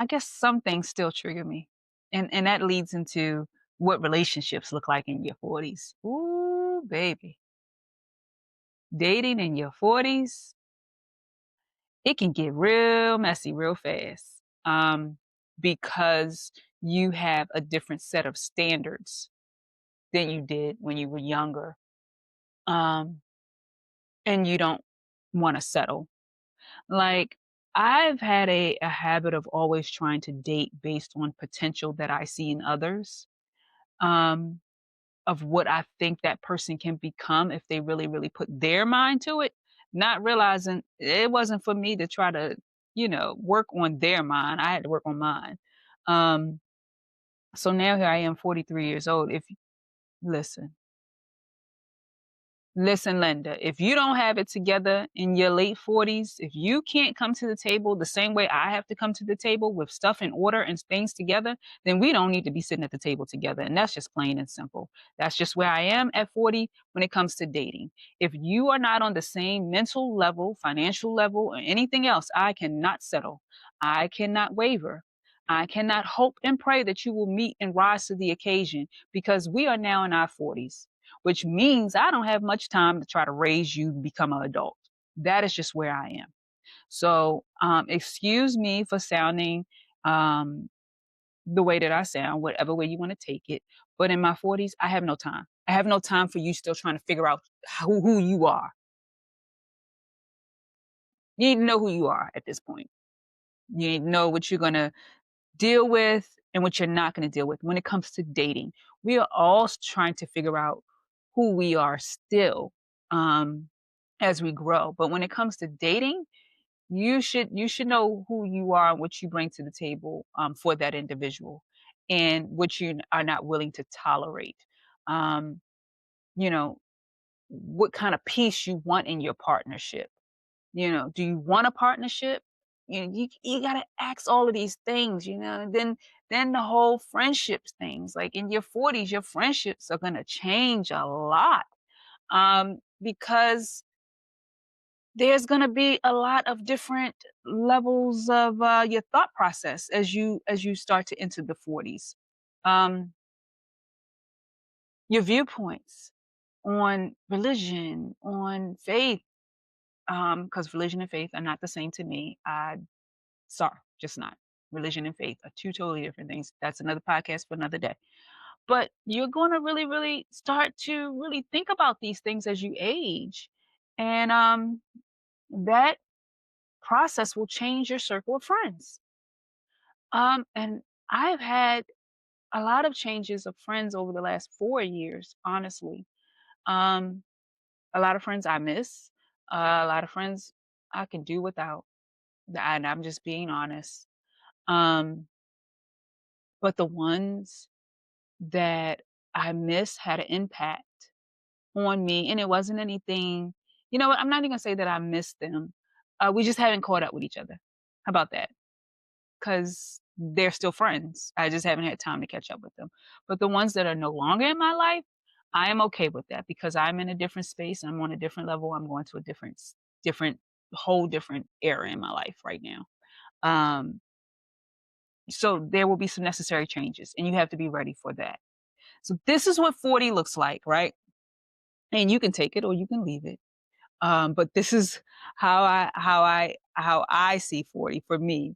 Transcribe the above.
I guess some things still trigger me. And that leads into what relationships look like in your 40s. Ooh, baby. Dating in your 40s, it can get real messy real fast. Because you have a different set of standards than you did when you were younger. Um, and you don't want to settle. Like, I've had a habit of always trying to date based on potential that I see in others. Um, of what I think that person can become if they really, really put their mind to it, not realizing it wasn't for me to try to, work on their mind. I had to work on mine. Um, so now here I am, 43 years old. If listen, Listen, Linda, if you don't have it together in your late 40s, if you can't come to the table the same way I have to come to the table with stuff in order and things together, then we don't need to be sitting at the table together. And that's just plain and simple. That's just where I am at 40 when it comes to dating. If you are not on the same mental level, financial level, or anything else, I cannot settle. I cannot waver. I cannot hope and pray that you will meet and rise to the occasion because we are now in our 40s, which means I don't have much time to try to raise you to become an adult. That is just where I am. So, excuse me for sounding um, the way that I sound, whatever way you want to take it. But in my 40s, I have no time. I have no time for you still trying to figure out who you are. You need to know who you are at this point. You need to know what you're going to deal with and what you're not going to deal with when it comes to dating. We are all trying to figure out who we are still um, as we grow. But when it comes to dating, you should know who you are and what you bring to the table for that individual, and what you are not willing to tolerate. Um, you know what kind of peace you want in your partnership. Do you want a partnership? You gotta ask all of these things, and then the whole friendships things. Like in your 40s, your friendships are gonna change a lot. Because there's gonna be a lot of different levels of your thought process as you start to enter the 40s. Um, your viewpoints on religion, on faith, because religion and faith are not the same to me. Sorry, just not. Religion and faith are two totally different things. That's another podcast for another day. But you're going to really, really start to really think about these things as you age. And that process will change your circle of friends. And I've had a lot of changes of friends over the last 4 years, honestly. Um, a lot of friends I miss, a lot of friends I can do without. And I'm just being honest. Um, but the ones that I miss had an impact on me, and it wasn't anything. You know what? I'm not even gonna say that I miss them. We just haven't caught up with each other. How about that? Because they're still friends. I just haven't had time to catch up with them. But the ones that are no longer in my life, I am okay with that because I'm in a different space. I'm on a different level. I'm going to a different, whole different era in my life right now. Um, so there will be some necessary changes, and you have to be ready for that. So this is what 40 looks like, right? And you can take it or you can leave it. But this is how I see 40 for me.